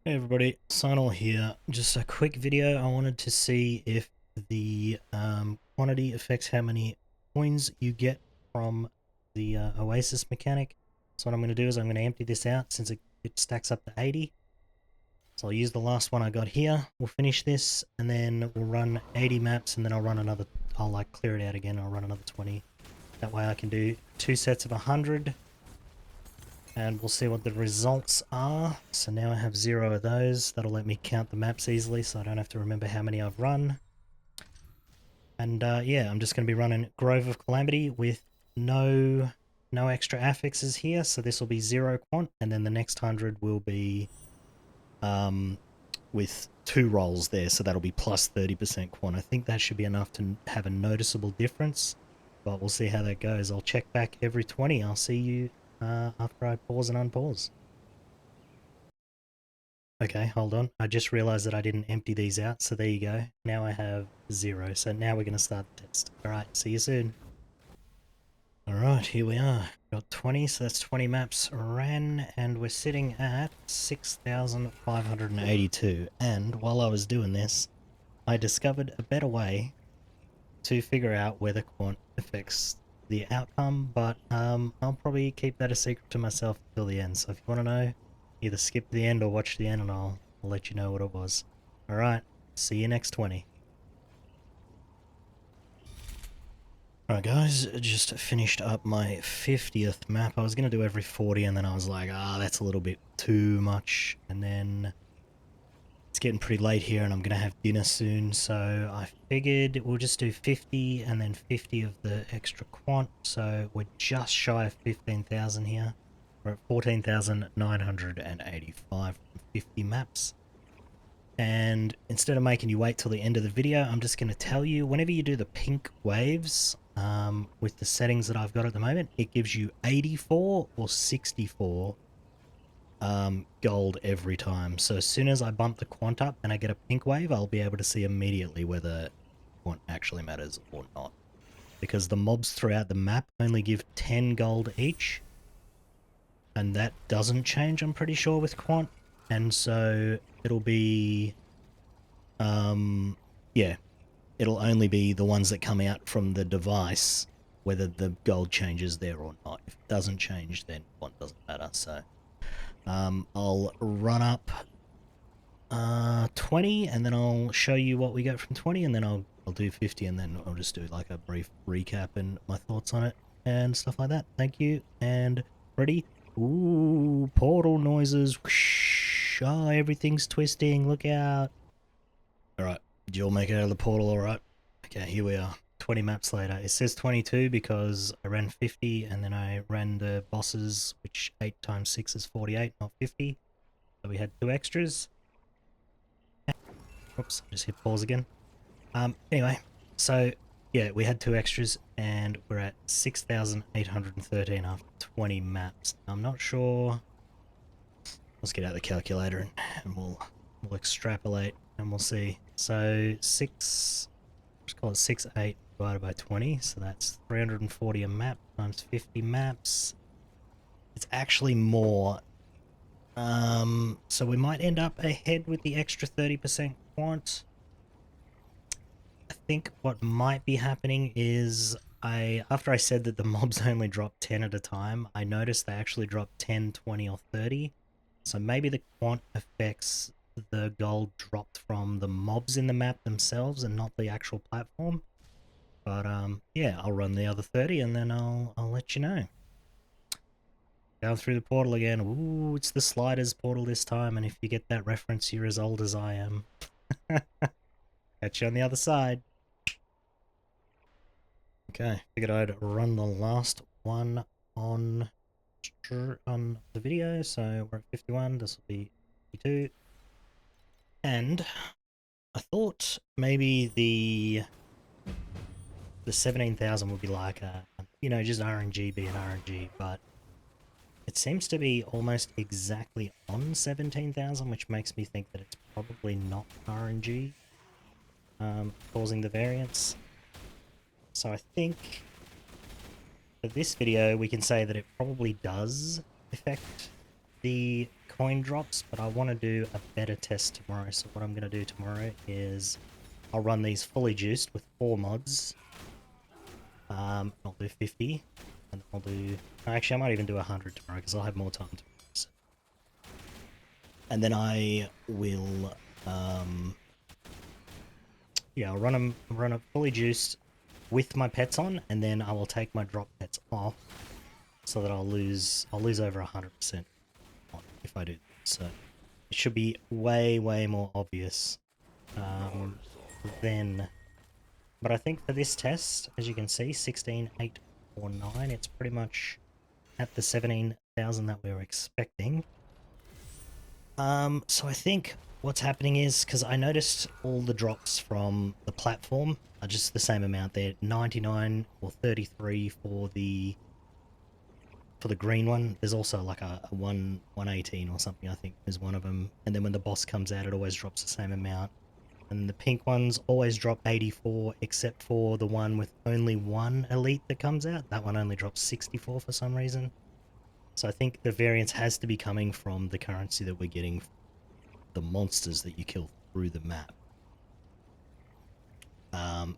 Hey everybody, Sandlord here. Just a quick video. I wanted to see if the quantity affects how many coins you get from the Oasis mechanic. So what I'm going to do is I'm going to empty this out since it stacks up to 80. So I'll use the last one I got here. We'll finish this and then we'll run 80 maps and then I'll run another, I'll like clear it out again. I'll run another 20. That way I can do 2 sets of 100 and we'll see what the results are. So now I have 0 of those. That'll let me count the maps easily so I don't have to remember how many I've run. And yeah, I'm just going to be running Grove of Calamity with no extra affixes here. So this will be 0 quant, and then the next 100 will be with 2 rolls there. So that'll be plus 30% quant. I think that should be enough to have a noticeable difference, but we'll see how that goes. I'll check back every 20. I'll see you after I pause and unpause. Okay, hold on. I just realized that I didn't empty these out, so there you go. Now I have 0, so now we're going to start the test. Alright, see you soon. Alright, here we are. Got 20, so that's 20 maps ran, and we're sitting at 6,582. And while I was doing this, I discovered a better way to figure out whether quant affects the outcome, but I'll probably keep that a secret to myself until the end. So if you want to know, either skip the end or watch the end and I'll let you know what it was. Alright, see you next 20. Alright guys, just finished up my 50th map. I was going to do every 40 and then I was like, that's a little bit too much. And then it's getting pretty late here and I'm going to have dinner soon, so I figured we'll just do 50 and then 50 of the extra quant, so we're just shy of 15,000 here. We're at 14,985 from 50 maps. And instead of making you wait till the end of the video, I'm just going to tell you, whenever you do the pink waves, with the settings that I've got at the moment, it gives you 84 or 64 gold every time. So as soon as I bump the quant up and I get a pink wave, I'll be able to see immediately whether quant actually matters or not. Because the mobs throughout the map only give 10 gold each, and that doesn't change, I'm pretty sure, with quant. And so it'll be, yeah, it'll only be the ones that come out from the device, whether the gold changes there or not. If it doesn't change, then quant doesn't matter. So I'll run up 20 and then I'll show you what we get from 20 and then I'll do 50 and then I'll just do like a brief recap and my thoughts on it and stuff like that. Thank you, and ready? Ooh, portal noises. Whoosh. Oh, everything's twisting. Look out. Alright, did you all make it out of the portal alright? Okay, here we are. 20 maps later. It says 22 because I ran 50 and then I ran the bosses, which 8 times 6 is 48, not 50. So we had 2 extras. Oops, just hit pause again. Anyway, so yeah, we had 2 extras and we're at 6,813 after 20 maps. I'm not sure. Let's get out the calculator and we'll extrapolate and we'll see. So let's call it 6,8 divided by 20, so that's 340 a map times 50 maps. It's actually more. So we might end up ahead with the extra 30% quant. I think what might be happening is after I said that the mobs only drop 10 at a time, I noticed they actually drop 10, 20, or 30. So maybe the quant affects the gold dropped from the mobs in the map themselves and not the actual platform. But yeah, I'll run the other 30 and then I'll let you know. Down through the portal again. Ooh, it's the sliders portal this time, and if you get that reference, you're as old as I am. Catch you on the other side. Okay, figured I'd run the last one on the video, so we're at 51, this will be 52. And I thought maybe the 17,000 would be like just RNG being RNG, but it seems to be almost exactly on 17,000, which makes me think that it's probably not RNG causing the variance. So I think for this video we can say that it probably does affect the coin drops, but I want to do a better test tomorrow. So what I'm going to do tomorrow is I'll run these fully juiced with 4 mods. I'll do 50, and I'll do... Actually, I might even do 100 tomorrow because I'll have more time tomorrow. So. And then I will... yeah, I'll run it fully juiced with my pets on, and then I will take my drop pets off, so that I'll lose over 100% if I do. So it should be way more obvious then. But I think for this test, as you can see, 16,849, it's pretty much at the 17,000 that we were expecting. So I think what's happening is, because I noticed all the drops from the platform are just the same amount there, 99 or 33 for the green one. There's also like a 118 or something, I think, is one of them. And then when the boss comes out, it always drops the same amount. And the pink ones always drop 84, except for the one with only one elite that comes out. That one only drops 64 for some reason. So I think the variance has to be coming from the currency that we're getting, the monsters that you kill through the map.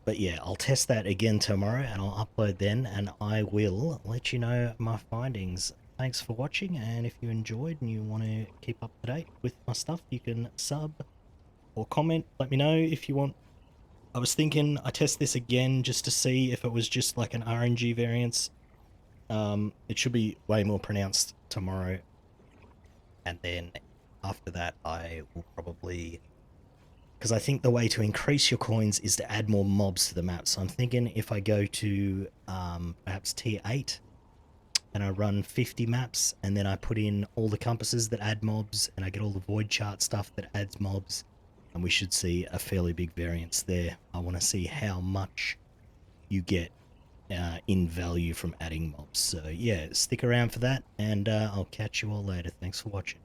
But yeah, I'll test that again tomorrow and I'll upload then, and I will let you know my findings. Thanks for watching, and if you enjoyed and you want to keep up to date with my stuff, you can sub or comment. Let me know if you want. I was thinking I test this again just to see if it was just like an RNG variance. It should be way more pronounced tomorrow, and then after that I will probably... because I think the way to increase your coins is to add more mobs to the map. So I'm thinking if I go to perhaps tier 8 and I run 50 maps, and then I put in all the compasses that add mobs, and I get all the void chart stuff that adds mobs, and we should see a fairly big variance there. I want to see how much you get in value from adding mobs. So yeah, stick around for that, and I'll catch you all later. Thanks for watching.